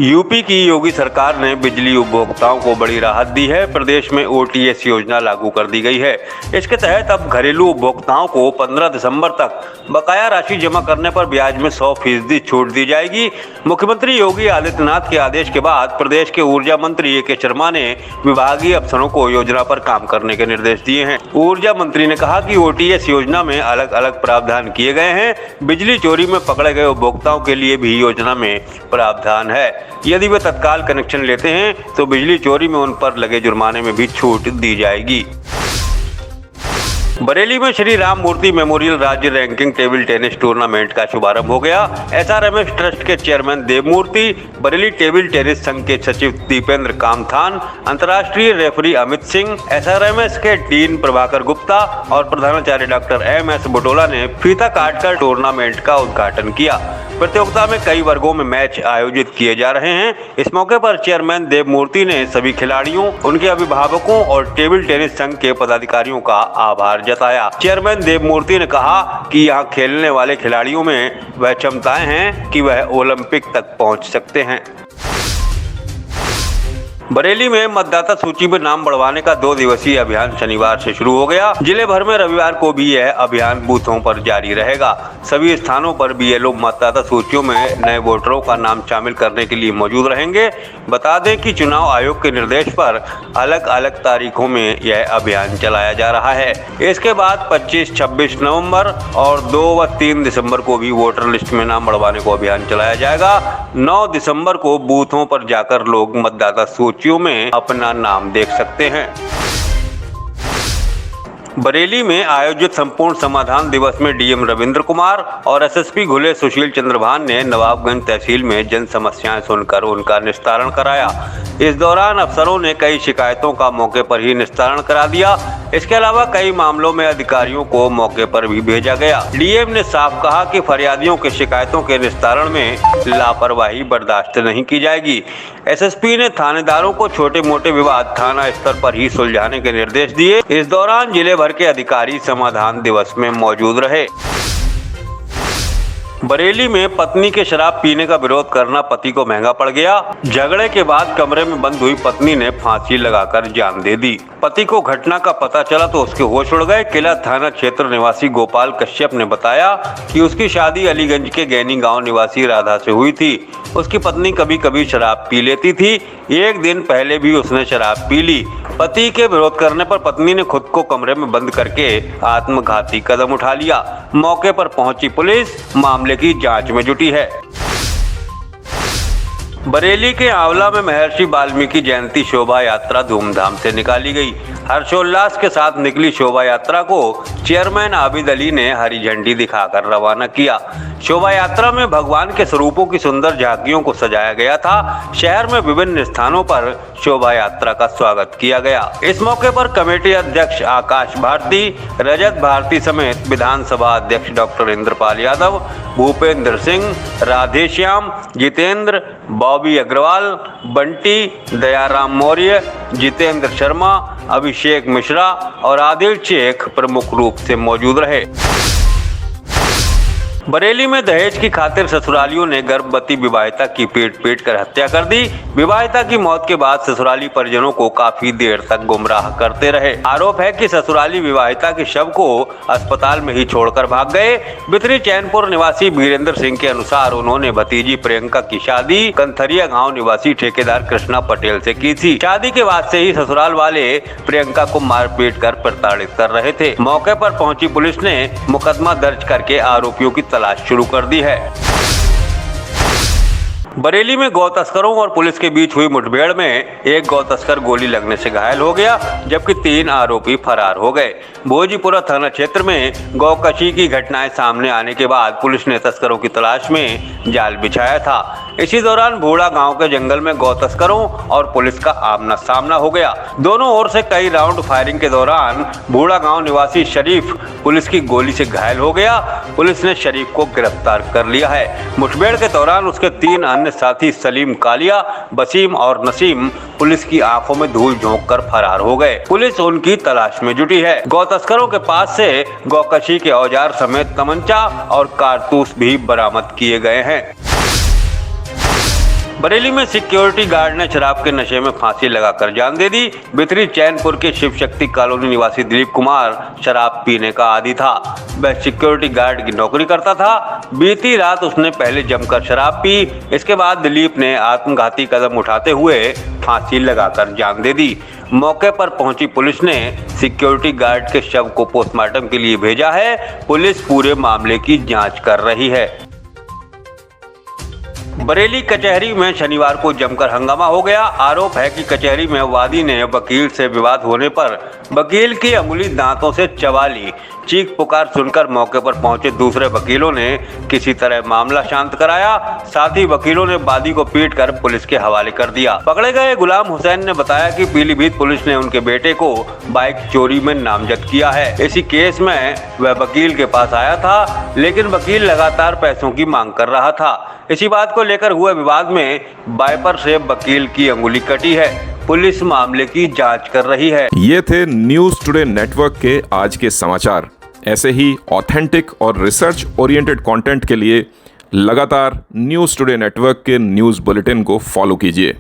UP की योगी सरकार ने बिजली उपभोक्ताओं को बड़ी राहत दी है। प्रदेश में ओटीएस योजना लागू कर दी गई है। इसके तहत अब घरेलू उपभोक्ताओं को 15 दिसंबर तक बकाया राशि जमा करने पर ब्याज में 100% छूट दी जाएगी। मुख्यमंत्री योगी आदित्यनाथ के आदेश के बाद प्रदेश के ऊर्जा मंत्री ए.के. शर्मा ने विभागीय अफसरों को योजना पर काम करने के निर्देश दिए हैं। ऊर्जा मंत्री ने कहा कि ओटीएस योजना में अलग अलग प्रावधान किए गए हैं। बिजली चोरी में पकड़े गए उपभोक्ताओं के लिए भी योजना में प्रावधान है। यदि वे तत्काल कनेक्शन लेते हैं तो बिजली चोरी में उन पर लगे जुर्माने में भी छूट दी जाएगी। बरेली में श्री राम मूर्ति मेमोरियल राज्य रैंकिंग टेबल टेनिस टूर्नामेंट का शुभारंभ हो गया। एसआरएमएस ट्रस्ट के चेयरमैन देवमूर्ति, बरेली टेबल टेनिस संघ के सचिव दीपेंद्र कामथान, अंतर्राष्ट्रीय रेफरी अमित सिंह, एसआरएमएस के डीन प्रभाकर गुप्ता और प्रधानाचार्य डॉक्टर एम.एस. बुटोला ने फीता काटकर टूर्नामेंट का उद्घाटन किया। प्रतियोगिता में कई वर्गों में मैच आयोजित किए जा रहे हैं। इस मौके पर चेयरमैन देवमूर्ति ने सभी खिलाड़ियों, उनके अभिभावकों और टेबल टेनिस संघ के पदाधिकारियों का आभार जताया। चेयरमैन देवमूर्ति ने कहा कि यहाँ खेलने वाले खिलाड़ियों में वह क्षमताएं हैं कि वह ओलंपिक तक पहुँच सकते हैं। बरेली में मतदाता सूची में नाम बढ़वाने का 2 दिवसीय अभियान शनिवार से शुरू हो गया। जिले भर में रविवार को भी यह अभियान बूथों पर जारी रहेगा। सभी स्थानों पर बीएलओ मतदाता सूचियों में नए वोटरों का नाम शामिल करने के लिए मौजूद रहेंगे। बता दें कि चुनाव आयोग के निर्देश पर अलग अलग तारीखों में यह अभियान चलाया जा रहा है। इसके बाद 25-26 नवम्बर और 2 व 3 दिसंबर को भी वोटर लिस्ट में नाम बढ़वाने को अभियान चलाया जाएगा। 9 दिसंबर को बूथों पर जाकर लोग मतदाता सूचियों में अपना नाम देख सकते हैं। बरेली में आयोजित संपूर्ण समाधान दिवस में डीएम रविंद्र कुमार और एसएसपी घुले सुशील चंद्रभान ने नवाबगंज तहसील में जन समस्याएं सुनकर उनका निस्तारण कराया। इस दौरान अफसरों ने कई शिकायतों का मौके पर ही निस्तारण करा दिया। इसके अलावा कई मामलों में अधिकारियों को मौके पर भी भेजा गया। डीएम ने साफ कहा कि फरियादियों के शिकायतों के निस्तारण में लापरवाही बर्दाश्त नहीं की जाएगी। एसएसपी ने थानेदारों को छोटे मोटे विवाद थाना स्तर पर ही सुलझाने के निर्देश दिए। इस दौरान जिले भर के अधिकारी समाधान दिवस में मौजूद रहे। बरेली में पत्नी के शराब पीने का विरोध करना पति को महंगा पड़ गया। झगड़े के बाद कमरे में बंद हुई पत्नी ने फांसी लगाकर जान दे दी। पति को घटना का पता चला तो उसके होश उड़ गए। किला थाना क्षेत्र निवासी गोपाल कश्यप ने बताया कि उसकी शादी अलीगंज के गैनी गांव निवासी राधा से हुई थी। उसकी पत्नी कभी कभी शराब पी लेती थी। एक दिन पहले भी उसने शराब पी ली। पति के विरोध करने पर पत्नी ने खुद को कमरे में बंद करके आत्मघाती कदम उठा लिया। मौके पर पहुंची पुलिस मामले की जांच में जुटी है। बरेली के आंवला में महर्षि वाल्मीकि जयंती शोभा यात्रा धूमधाम से निकाली गई। हर्षोल्लास के साथ निकली शोभा यात्रा को चेयरमैन आबिद अली ने हरी झंडी दिखाकर रवाना किया। शोभा यात्रा में भगवान के स्वरूपों की सुंदर झांकियों को सजाया गया था। शहर में विभिन्न स्थानों पर शोभा यात्रा का स्वागत किया गया। इस मौके पर कमेटी अध्यक्ष आकाश भारती, रजत भारती समेत विधानसभा अध्यक्ष डॉक्टर इंद्रपाल यादव, भूपेंद्र सिंह, राधेश्याम, जितेंद्र, बॉबी अग्रवाल, बंटी, दयाराम मौर्य, जितेंद्र शर्मा, अभिषेक मिश्रा और आदिल शेख प्रमुख रूप से मौजूद रहे। बरेली में दहेज की खातिर ससुरालियों ने गर्भवती विवाहिता की पीट कर हत्या कर दी। विवाहिता की मौत के बाद ससुराली परिजनों को काफी देर तक गुमराह करते रहे। आरोप है कि ससुराली विवाहिता के शव को अस्पताल में ही छोड़कर भाग गए। बिथरी चैनपुर निवासी वीरेंद्र सिंह के अनुसार उन्होंने भतीजी प्रियंका की शादी कंथरिया गाँव निवासी ठेकेदार कृष्णा पटेल से की थी। शादी के बाद से ही ससुराल वाले प्रियंका को मारपीट कर प्रताड़ित कर रहे थे। मौके पर पहुंची पुलिस ने मुकदमा दर्ज करके आरोपियों की तलाश शुरू कर दी है। बरेली में गौ तस्करों और पुलिस के बीच हुई मुठभेड़ में एक गौ तस्कर गोली लगने से घायल हो गया, जबकि 3 आरोपी फरार हो गए। भोजीपुरा थाना क्षेत्र में गौकशी की घटनाएं सामने आने के बाद पुलिस ने तस्करों की तलाश में जाल बिछाया था। इसी दौरान भूड़ा गांव के जंगल में गौ तस्करों और पुलिस का आमना सामना हो गया। दोनों ओर से कई राउंड फायरिंग के दौरान भूड़ा गांव निवासी शरीफ पुलिस की गोली से घायल हो गया। पुलिस ने शरीफ को गिरफ्तार कर लिया है। मुठभेड़ के दौरान उसके 3 अन्य साथी सलीम कालिया, वसीम और नसीम पुलिस की आंखों में धूल झोंक कर फरार हो गए। पुलिस उनकी तलाश में जुटी है। गौ तस्करों के पास से गौकशी के औजार समेत तमंचा और कारतूस भी बरामद किए गए हैं। बरेली में सिक्योरिटी गार्ड ने शराब के नशे में फांसी लगाकर जान दे दी। बिथरी चैनपुर के शिव शक्ति कॉलोनी निवासी दिलीप कुमार शराब पीने का आदी था। वह सिक्योरिटी गार्ड की नौकरी करता था। बीती रात उसने पहले जमकर शराब पी। इसके बाद दिलीप ने आत्मघाती कदम उठाते हुए फांसी लगाकर जान दे दी। मौके पर पहुंची पुलिस ने सिक्योरिटी गार्ड के शव को पोस्टमार्टम के लिए भेजा है। पुलिस पूरे मामले की जांच कर रही है। बरेली कचहरी में शनिवार को जमकर हंगामा हो गया। आरोप है कि कचहरी में वादी ने वकील से विवाद होने पर वकील की अंगुली दांतों से चबा ली। चीख पुकार सुनकर मौके पर पहुंचे दूसरे वकीलों ने किसी तरह मामला शांत कराया। साथ ही वकीलों ने वादी को पीटकर पुलिस के हवाले कर दिया। पकड़े गए गुलाम हुसैन ने बताया कि पीलीभीत पुलिस ने उनके बेटे को बाइक चोरी में नामजद किया है। इसी केस में वह वकील के पास आया था, लेकिन वकील लगातार पैसों की मांग कर रहा था। इसी बात को लेकर हुए विवाद में वाइपर से वकील की अंगुली कटी है। पुलिस मामले की जांच कर रही है। ये थे न्यूज टुडे नेटवर्क के आज के समाचार। ऐसे ही ऑथेंटिक और रिसर्च ओरिएंटेड कंटेंट के लिए लगातार न्यूज टुडे नेटवर्क के न्यूज बुलेटिन को फॉलो कीजिए।